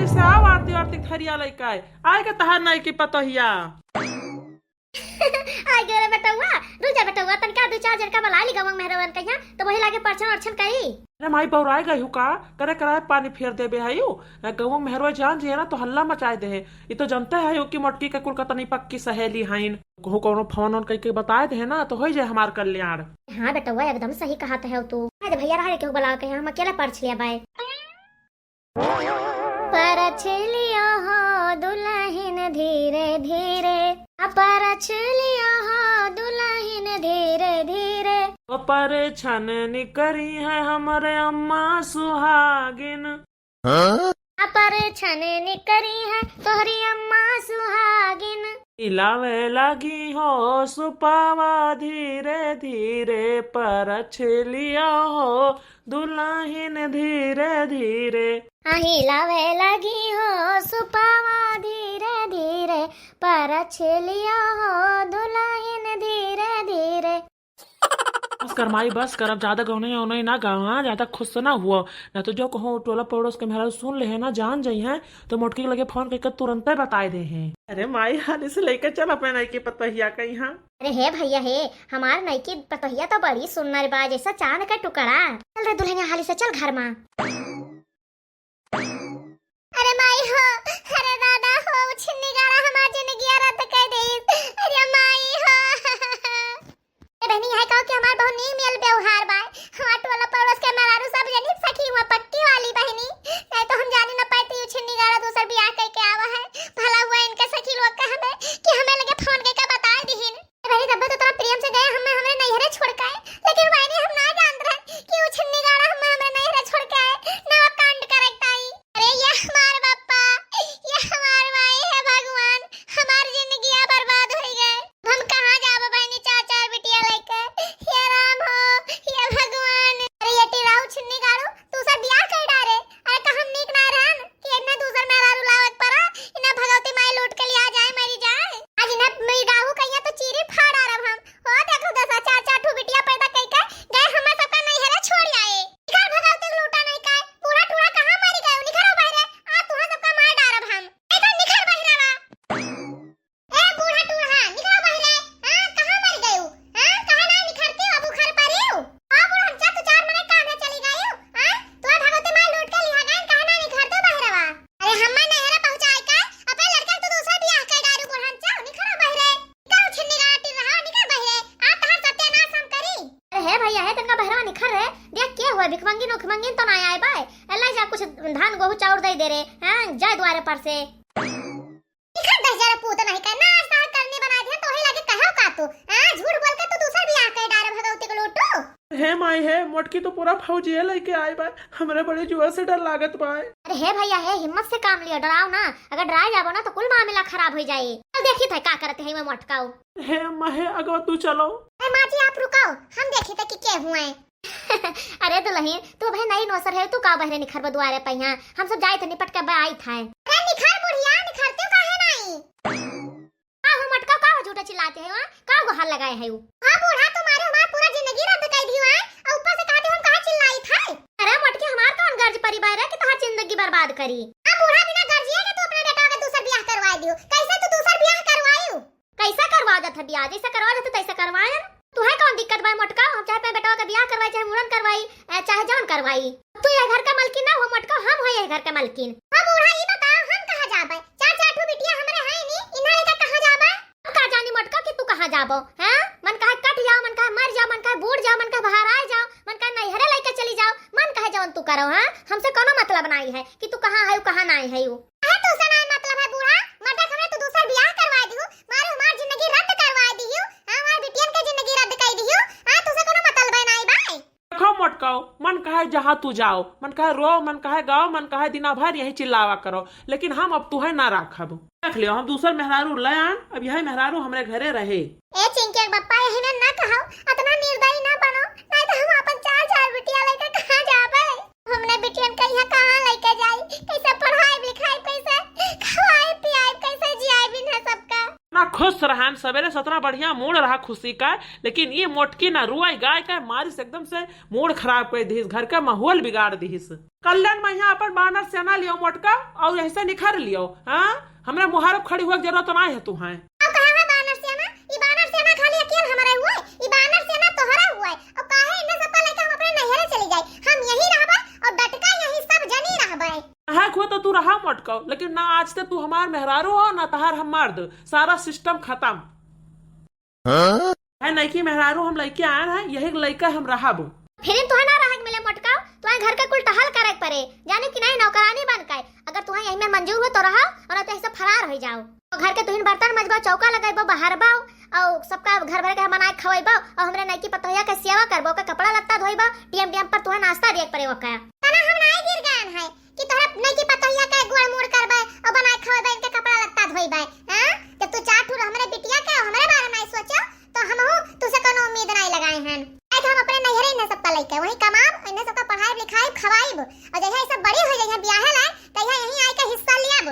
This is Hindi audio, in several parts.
से आओ आरती आरती थरिया लेके आए के तहार नहीं की पतोहिया। आई गे रे बेटौआ, रुक जा बेटौआ, तनका दो चार जन का बला ली गवंग मेहरवन कहिया तो वही लागे परछन अर्छन कई। अरे माई बौराए गई हूँ का करे कराए पानी फेर देबे है यू गवंग मेहरवा जान जी है ना तो हल्ला मचाए दे है। ये तो जानते है कि मोटकी के कुल का तनी पक्की सहेली हईन कहूँ कोनो फोन ऑन करके बताए दे ना तो हो जाए हमार कल्याण। हाँ बेटौआ एकदम सही कहा है तू। अरे भैया रहा केहू बला के हम अकेले परछ लिया बाय। परछ लिया हो दुल्हन धीरे धीरे, परछ लिया हो दुल्हन धीरे धीरे। पर छन निकरी है हमारे अम्मा सुहागिन। पर छन निकरी है तोहरी अम्मा सुहागिन। इलावे लगी हो सुपावा धीरे धीरे, परछ लिया हो दुल्हन धीरे धीरे। हिलावे लगी हो सुपावा धीरे धीरे, परछ लिया हो दुल्हन धीरे धीरे। बस कर माई बस कर, अब ज्यादा गौने उन्हें ना गाँव ज्यादा खुश ना हुआ ना तो जो कहो टोला पड़ोस के मेहरा सुन ले है ना जान जाई है तो मोटकी के लगे फोन करके तुरंत बताए दे हैं। अरे माई हाल से लेकर चल अपने नई की पतोहिया कहीं। हाँ अरे हे भैया हे, हमार नई की पतोहिया तो बड़ी सुंदर बा जैसा चांद का टुकड़ा। चल रे दुल्हनिया हाली से चल घर में। अरे माई हो, अरे दादा हो, छिन्नी गाड़ा हमार जिंदगी रद्द कर दे। अरे माई हो बहनी है कहो कि हमार बहुत नी मेल व्यवहार बा। हमार टोला पड़ोस के मेहरारू सब जनी सखी हुआ पक्की वाली बहनी, नहीं तो हम जाने न पाते छिन्नी गाड़ा दूसर बियाह करके आवा है। भला हुआ इनके सखी लोग का हमें कि हमें लगे फोन करके बता दीहिन। बहनी तब तो प्रेम से गए हमें हमरे नैहरे छोड़ के आए, लेकिन बहनी हम ना जान रहे कि वो छिन्नी गाड़ा हमें हमरे नैहरे छोड़ के आए ना कांड करता ही। अरे ये हमार बापा, ये हमार माई है भगवान, हमार जिंदगी बर्बाद हो गए। हम कहां जाबो बहनी चार चार बिटिया लेके। हे राम हो, हे भगवान। अरे ये टिराऊ छिन्नी गाड़ू तू सब बियाह कर डारे। अरे का हम नीक ना रहन कि इतना दूसर मेहरारू लावत पड़ा, इना भगवती माई लूट के लिया जाए मरी जाए। आज इना मेडाहू कहिया तो चीरी फाड़ आरब हम। ओ देखो दसा चार चार ठू बिटिया पैदा कई के गए हमें सबका नैहरा छोड़ आए। का भगवती लूटा नहीं का पूरा टूरा कहां मरी गए निखरो बहरे। आ तुहा सबका मार डारब हम। ए निखर बहरावा, ए बूढ़ा टूहा निखरो बहरे। हां कहां मर गए हो? हां कहां ना निखरते हो बुखार पारी हो? आ बूढ़ा हम तो चार मने काम है चली गए हो। हां तो भगवती माई लूट के लिया गए कहां ना निखरते बहरावा। अरे हम नैहरा पहुंचाए का अपने लड़का तो दूसरा बियाह कर डारू बूढ़ा चाओ निखरो बहरे। का छिन्नी गाटी रहा निखर बहरे। आ तहार सत्यानाश हम करी। अरे हे भैया हे तनका बहरा निखर रे देख के हुआ भिखमंगी नोखमंगी तो ना आए बाय। अल्लाह जा कुछ धान गेहूं चाउर दे दे रे। हां जाय द्वारे पर से निखर दे जरा पूत नहीं करना आस्था करने बना दिया तो ही लगे कहो का तू। हां झूठ बोल के तू दूसरा बियाह कर डारे भगवती को लूटो। हे माई है मोटकी तो पूरा फौजी लेके आए बा, हमरे बड़े जुआ से डर लागत बा। अरे हे भैया हे हिम्मत से काम लिया, डराओ ना। अगर डराए जाबो ना तो कुल मामला खराब हो जाए। चल देखी थे का करते हैं मैं मोटकाऊ। हे माहे अगवा तू चलो। अरे माँ जी आप रुकाओ हम देखे थे कि क्या हुआ है। अरे दुल्हन तू भाई नई नौसर है तू का बहरे निखर बदुआरे पहिया हम सब जाए थे निपट के आई था। अरे निखर बुढ़िया निखरते काहे नहीं? का हो मटका का हो झूठा चिल्लाते हैं? का गो हाल लगाए है? हां बूढ़ा तुम्हारे हमार पूरा जिंदगी रद्द कर दी है और ऊपर से कहते हम कहां चिल्लाई थे। अरे मटके हमार कौन गर्ज परिवार है कि तोहार जिंदगी बर्बाद करी। हां बूढ़ा बिना गर्जिए के तू अपने बेटा का दूसरा ब्याह करवा दियो। कैसे तू दूसरा ब्याह करवायो? कैसा करवा देत ब्याह? जैसा करवा देत तैसा करवाए। तू है कौन दिक्कत बा मटका? हम चाहे अपने बेटा का ब्याह करवाई चाहे मुरन करवाई चाहे जान करवाई, तू ये घर का मालकिन ना हो मटका, हम है ये घर का मालकिन। हां बूढ़ा ये बता हम कहां जाबे? चार चार ठू बिटिया हमरे है नी इन्हा लेके कहां जाबे? हम का जानी मटका कि तू कहां जाबो? हैं मन कहे कट जाओ, मन कहे मर जाओ, मन कहे बूढ़ जाओ, मन कहे बाहर आ जाओ, मन कहे नैहरे लेके चली जाओ, मन कहे जवन तू करो। हां हमसे कोनो मतलब नहीं है कि तू कहां है कहां नहीं है। है तू से नहीं मतलब है बूढ़ा मटका हमने तू दूसरा ब्याह करवा दियो मारे हमार जिंदगी रद्द करवा दियो। हमार बिटियन के जिंदगी रद्द कर दियो। हां तू से कोनो मतलब नहीं बाय। देखो मोटकाओ मन कहे जहाँ तू जाओ, मन कहे रो, मन कहे गाओ, मन कहे दिना भर यही चिल्लावा करो, लेकिन हम अब तुहे ना राखब। देख लियो हम दूसर मेहरारू लयान, अब यही मेहरारू हमरे घरे रहे। ए चिंके बप्पा यही में ना कहो इतना निर्दयी ना बनो, नहीं तो हम अपन चार चार बिटिया लेके कहां जाबे। हमने बिटियन के यहाँ कहां लेके जाई, कैसे पढ़ाई लिखाई, कैसे खवाई पियाई, कैसे जियाई बिना सबका। ना खुश रहन सवेरे सतना बढ़िया मूड रहा खुशी का, लेकिन ये मोटकी ना रुआई गाय का मारी से एकदम से मूड खराब कर दी, घर का माहौल बिगाड़ दी। कल्याण मैया अपन बानर से ना लियो मोटका और ऐसे निखर लियो। हाँ, हमरा मुहारब खड़ी हुआ जरूरत नहीं है तुम्हें। अब कहे है बानर सेना, ई बानर सेना खाली अकेले हमारे हुआ है, ई बानर सेना तोहरा हुआ है। अब काहे इन्ने सब लेके हम अपने नहरे चली जाए, हम यही रहबे और डटका यही सब जनी रहबे। है खो तो तू रहा मोटका, लेकिन ना आज से तू हमार मेहरारू हो ना तहार हम मर्द, सारा सिस्टम खत्म है। नहीं की मेहरारू हम लड़के आए हैं, यही लड़का हम रहब। फिर तो ना रह मिले मोटका, तुम्हारे घर का कुल टहल करे पड़े, जाने कि नहीं नौकरानी बन के। अगर तुम्हें यही में मंजूर हो तो रहो और तो ऐसे फरार हो जाओ। तो घर के तुहिन बर्तन मजबा, चौका लगाइबो, बहारबो और सबका घर भर के बनाए खवाइबो और हमरे नईकी पतोहिया के सेवा करबो, का कपड़ा लत्ता धोइबो, टीएम टीएम पर तुम्हें नाश्ता दिए पड़े ओका। तना हम नहीं गिर गए हैं कि तोहरा नईकी पतोहिया के गुड़ मुड़ करबे और बनाए खवाइबे, इनके कपड़ा लत्ता धोइबे। हां, जब तू चार ठुर हमरे बिटिया के हमरे बारे में सोचो तो हमहू तुसे कोनो उम्मीद नहीं लगाए हैं। आज हम अपने नैहरे इन्हें सब लेके वही कमाब, इन्हें सबका पढ़ाई लिखाई खवाइब और जैसे सब बड़ी हो जाए ब्याहे लाए तैया यहीं आई के हिस्सा लियाब।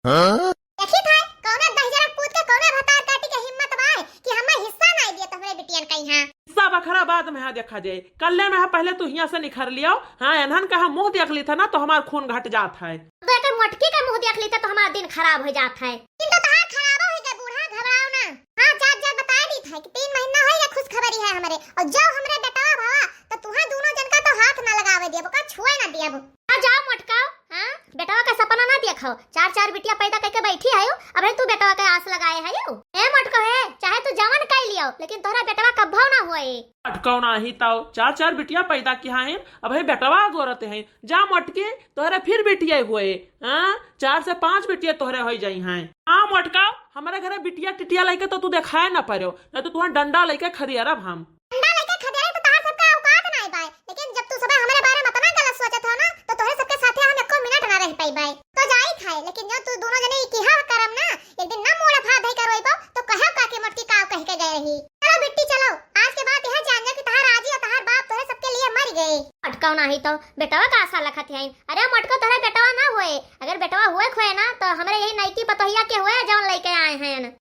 हां, देखी था कौने दहजरा कूद के कौने भतार काटी के हिम्मत बाए कि हमें हिस्सा नहीं दिया तुम्हारे बिटियन कहीं। हां, हिस्सा बखरा बाद में है देखा जाए, कल्ले में है पहले तू हिया से निखर लियो। हाँ, एनहन का हम मुंह देख ली था ना तो हमार खून घट जात है। बेटा मोटकी का मुंह देख ली तो हमारा दिन खराब हो जाता है। दिन तो तहार खराब हो गया बूढ़ा, घबराओ ना। हां, जात बता दी था कि 3 महीना हो या खुश खबरी है हमारे, और जब हमरे बेटा भावा तो तुहा दोनों जन का तो हाथ ना लगावे दिया, का छुए ना दिया। हां, जाओ मोटका। हां, बेटावा का सपना ना देखो, 4 बिटिया पैदा करके बैठी आयो, अबे तू बेटावा का आस लगाए है। ए मोटका है, चाहे तू जवान कर लियो लेकिन तोहरा बेटावा कब्बो ना होए। अटकौना ही ताओ 4 बिटिया पैदा किया है, अब है बेटवा गोरत है। जा मोटके तोहरे फिर बिटिया हुए। हाँ, 4 से 5 बिटिया तोहरे हो जाई हैं। हाँ मोटका, हमारे घरे बिटिया टिटिया लेके तो तू दिखाए ना पारो, ना तो तुम्हारा डंडा लेके खरियारब हम। डंडा लेके खदेरे तो तार सबका औकात नहीं पाए, लेकिन जब तू सुबह हमारे बारे में इतना गलत सोचत हो ना तो तोहरे सबके साथे हम एको मिनट ना रह पाई बाई। तो जाई खाए, लेकिन जो तू दोनों जने इकिहा करम ना, एक दिन ना मोड़ फा धई करोइबो तो कहब का के मोटकी काव कह के गए रही। चलो बिट्टी चलो, आज के बाद यह जान जा कि तहार आजी और तहार बाप तोहरे सबके लिए मर गए। अटकाओ नहीं तो बेटावा का आशा लखत है। अरे मोटको तोहरे बेटावा ना होए, अगर बेटावा हुए खोए ना तो हमरे यही नईकी पतोहिया के हुए जौन लेके आए हैं।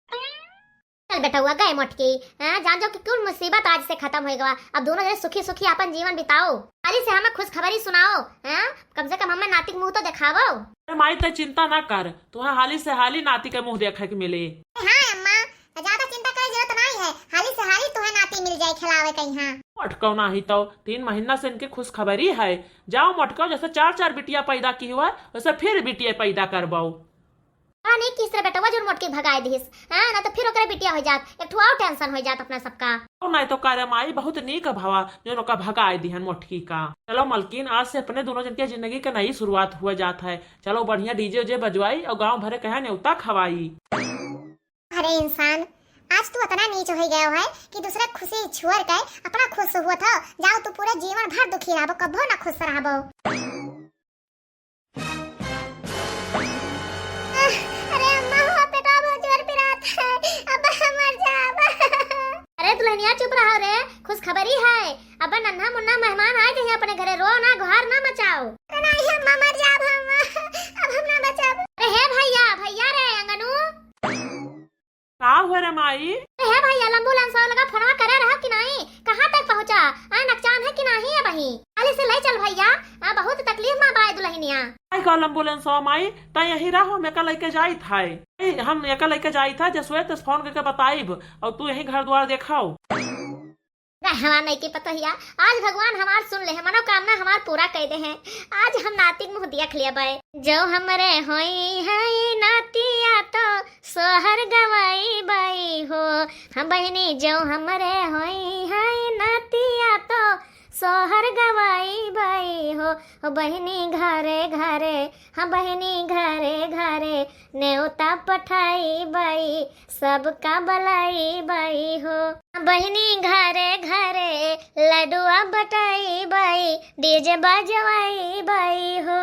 चल बेटा हुआ गए मोटकी। हां, जान जो कि कुल मुसीबत आज से खत्म हो गवा, अब दोनों जने सुखी सुखी अपन जीवन बिताओ। हाली से हमें खुश खबरी सुनाओ। हां, कम से कम हमें नातिक मुंह तो दिखावो। अरे माई तो चिंता ना कर, तुम्हें हाली से हाली नाती के मुंह देखे के मिले। हां अम्मा, ज्यादा चिंता करे जरूरत नहीं है, हाली से हाली तुम्हें नाती मिल जाए खिलावे कहीं। हां, मोटकौना ही तो 3 महीना से इनके खुश खबरी है। जाओ मोटको, जैसे 4 बिटिया पैदा की हुआ वैसे फिर बिटिया पैदा करवाओ। नहीं किस तरह बेटा जो मोटकी भगाए दिस। हां, ना तो फिर ओकरे बिटिया हो जात, एक ठो और टेंशन हो जात अपना सबका। और नहीं तो कार्य माई बहुत नीक भावा जो नौका भगाए दिहन मोटकी का। चलो मलकिन, आज से अपने दोनों जन के जिंदगी का नई शुरुआत हुआ जाता है। चलो बढ़िया डीजे उजे बजवाई और गांव भरे कहे न्योता खवाई। अरे इंसान, आज तू इतना नीच हो गया है कि दूसरे खुशी छोड़ के अपना खुश हुआ था। जाओ तू पूरे जीवन भर दुखी रहबो, कभो ना खुश रहबो। अरे अम्मा हुआ पेटा बहुत जोर पिरात है, अब हम मर जाब। अरे दुल्हनिया चुप रहो रे, खुश खबरी है। अब नन्हा मुन्ना मेहमान आए थे अपने घरे, रो ना गुहार ना मचाओ। नहीं अम्मा मर जाब हम, अब हम ना बचाब। अरे हे भैया, भैया रे अंगनू। का हुआ रे माई? है भैया, एम्बुलेंस वाला फोनवा करे रहा कि नहीं? कहां तक पहुंचा? नकचान है कि नहीं है वही? हाली से ले चल भैया, बहुत तकलीफ में बाय दुल्हनिया। आई कल एम्बुलेंस माई ता यही रहो, मैं कल लेके जाई था। हम एक लेके जाई था, जसवे तो फोन करके बताइब और तू यही घर द्वार देखाओ। हमार नहीं की पता हिया, आज भगवान हमार सुन ले, मनोकामना हमार पूरा कर दे हैं। आज हम नातिक मुंह देख लिया बाय। जो हमरे होई है नातिया तो सोहर गवाई बाई हो, हम बहनी जो हमरे होई है नातिया तो सोहर गवाई बाई हो बहनी घरे घरे, हम बहनी घरे घरे न्योता पठाई बाई, सबका बलाई बाई हो। बहनी घरे घरे लडुआ बटाई बाई, डीजे बजवाई बाई हो।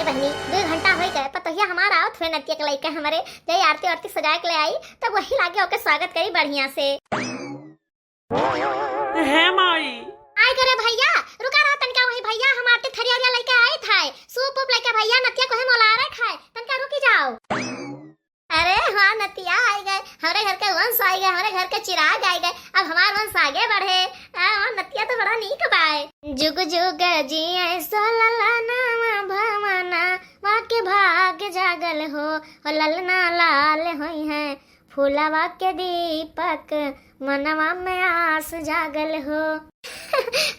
बहनी 2 घंटा हो गए, पतोहिया हमारा आओ थे नतिया के लइका हमारे जय आरती आरती सजा के ले आई, तब वही लागे ओके स्वागत करी बढ़िया से। है माई आई करे भैया, रुका रहा तनका, वही भैया हम आरती थरिया लेके आए थे, सूप उप लेके भैया नतिया को हम मोला रहे खाए, तनका रुकी जाओ। अरे हाँ नतिया आ गए, हमारे घर के वंश आ गए, हमारे घर के चिराग आ गए, अब हमारा वंश आगे बढ़े। नतिया तो बड़ा नीक भाई। जुग जुग जिए सोलना भवना वाके भाग जागल हो ललना लाल होई है फूलवा के दीपक मनवा में आस जागल हो।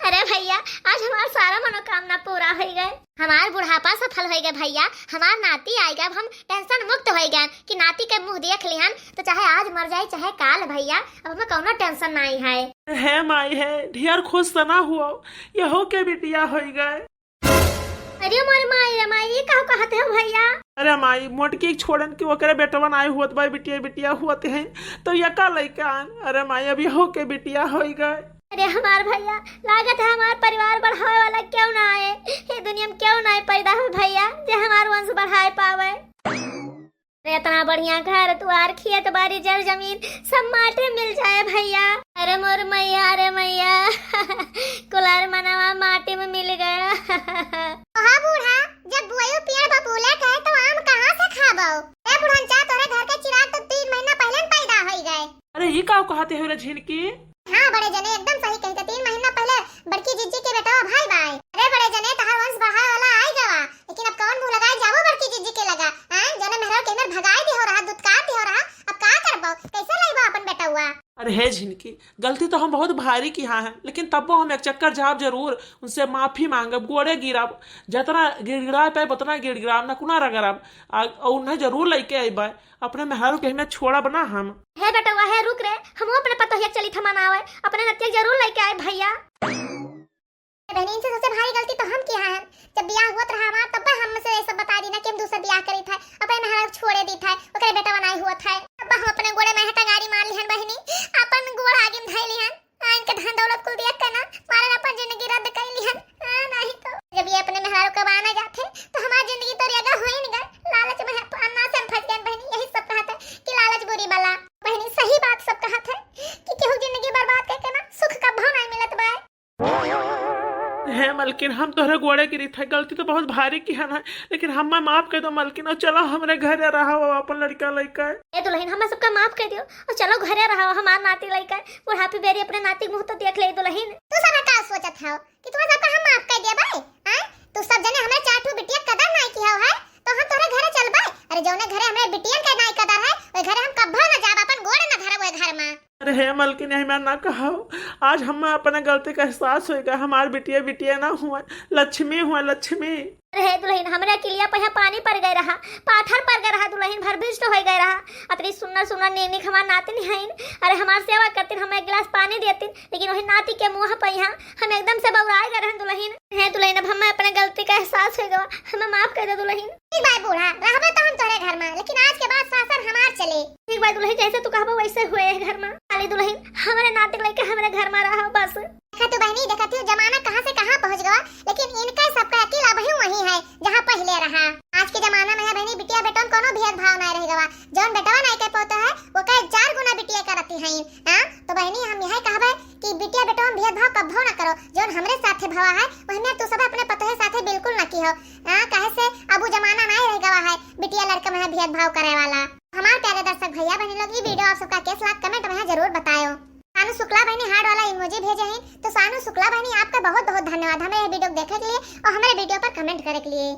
अरे भैया आज हमारा सारा मनोकामना पूरा हो गए, हमार बुढ़ापा सफल हो गए भैया, हमार नाती आ गया, अब हम टेंशन मुक्त हो गए कि नाती के मुंह देख लिहन तो चाहे आज मर जाए चाहे काल भैया, अब हमें कौनो टेंशन नहीं है माई है ढेर खुश तना हुआ यहो के बिटिया हो गए। अरे मोर माई रे माई ये काहू कहते हो भैया? अरे माई मोटकी छोड़न की ओकरे बेटवन आए हुत भाई बिटिया बिटिया हुत हैं तो यका लइका। अरे माई अभी हो के बिटिया हो गए। अरे हमार भैया लागत है हमार परिवार बढ़ाए वाला क्यों ना आए, ये दुनिया में क्यों ना पैदा हो भैया जे हमार वंश बढ़ाए पावे। अरे इतना बढ़िया घर द्वार खेत बाड़ी जल जमीन सब माटे मिल जाए भैया। अरे मोर मैया अरे मैया कुलार मनवा माटी में मिल गया। ओहा बूढ़ा जब बुआई पेड़ बबूले कहे तो आम कहां से खाबो? ए बुढ़नचा तोरे घर के चिराग तो 3 महीना पहले पैदा हो गए। अरे ये का कहते हो रे झिनकी? हाँ बड़े जने एकदम सही कहते, 3 महीना पहले बड़की जीजी के बेटा भाई भाई। अरे बड़े जने तहार वंश बढ़ाए वाला आई गवा, लेकिन अब कौन मुंह लगाए जावो बड़की जीजी के लगा हैं जने मेहरा के अंदर भगाई दी हो रहा दुत्कार दी हो रहा, अब का करबो कैसे लइबो अपन बेटा हुआ? अरे है झिनकी गलती तो हम बहुत भारी की हाँ है, लेकिन तब हम एक चक्कर जाब जरूर उनसे माफी मांगब गोड़े गिरब जितना गिड़गिड़ा पे उतना गिड़गिड़ाब ना कुना रगड़ब और उन्हें जरूर लेके आइबा अपने मेहरारू के हमें छोड़ा बना हम। है बेटा हुआ है रुक रे हम अपने पतो चली थमनावे अपने नतिया जरूर लेके आए भैया। बहनी से सबसे भारी गलती तो हम की है, जब ब्याह हुआ रहा हमार तब हमसे ये सब बता दी ना कि हम दूसरा ब्याह करी था अपने मेहरारू छोड़े दी था ओकरे बेटा बनाई हुआ था, तब हम अपने गोड़े में टंगारी मार लिहन बहनी अपन गोड़ आगे धइ लिहन इनके धन दौलत को देख कर ना मारन अपन जिंदगी रद्द कर लिहन। नहीं तो जब ये अपने मेहरारू का बाना जाते तो हमारी जिंदगी तो रेगा हो ही नहीं गए, लालच में अन्ना से हम फंस गए बहनी। यही सब कहता है कि लालच बुरी बला बहनी, सही बात सब कहत है कि केहू जिंदगी बर्बाद करके ना सुख का भाव नहीं मिलत बा। है मलकिन हम तोहरे गोड़े गिरी था, गलती तो बहुत भारी की है ना, लेकिन हम माफ कर दो मलकिन और चलो हमरे घरे रहा अपन लड़का लड़का। ए दुल्हन हम सबका माफ कर दियो और चलो घरे रहो हमार नाती लड़का बुढ़ापी बेरी अपने नाती मुंह तो देख ले दुल्हन। तू सब का सोचत हो कि तू सबका हम माफ कर दिया भाई हैं? तू सब जने हमरे चाटू बिटिया कदर नहीं किया है तो हम तोरे घरे चलबे। अरे जौने घरे हमरे बिटियन के नहीं कदर है ओए घरे हम कब्बो न जाब अपन गोड़ न धरब ओए घर में। अरे हे मलकिन यही मैं ना कहा आज हम अपने गलती का एहसास होगा, हमारे बिटिया बिटिया ना हुआ लक्ष्मी हुआ लक्ष्मी। अरे दुल्हन हमरा किलिया पे पानी पड़ गए रहा पाथर पड़ गए रहा दुल्हन भरभिष्ट हो गए रहा अतनी सुंदर सुंदर नेनिक हमार नातिन हईन। अरे हमार सेवा करतिन हम एक गिलास पानी देतिन लेकिन वही नाती के मुंह पे हम एकदम से बौराए गए रहन दुल्हन। है दुल्हन अब हम अपने गलती का एहसास हो गया, हमें माफ कर दे दुल्हन। ठीक भाई बूढ़ा रहबे तो हम तोरे घर में, लेकिन आज के बाद सासर हमार चले। ठीक भाई दुल्हन जैसे तू कहबो वैसे हुए है घर में। खाली दुल्हन हमारे नाती लेके हमारे घर में रहो बस। देखा तू बहनी देखा तू जमाना कहां से कहां पहुंच गया, लेकिन इनका सबका अकेला वही है जहां पहले रहा। आज के जमाना में है बहनी बिटिया बेटन कोनो भेदभाव नहीं रह गवा, जौन बेटवा नहीं के पोता है वो कहे 4 गुना बिटिया करती है। हां तो बहनी हम यही कहबे कि बिटिया बेटवा में भेदभाव कब्बो ना करो, जौन हमरे साथे भवा है वही तू सब अपने पतो साथे बिल्कुल ना की हो। हां कहे से अब जमाना नहीं रह गवा है बिटिया लड़का में भेदभाव करे वाला। हमारे प्यारे दर्शक भैया बहनी लोग ये वीडियो आप सबका कैसा लगा कमेंट में जरूर बताओ। सानू शुक्ला बहनी हार्ट वाला इमोजी भेजे हैं तो सानू शुक्ला बहनी आपका बहुत बहुत धन्यवाद हमें ये वीडियो देखने के लिए और हमारे वीडियो पर कमेंट करने के लिए।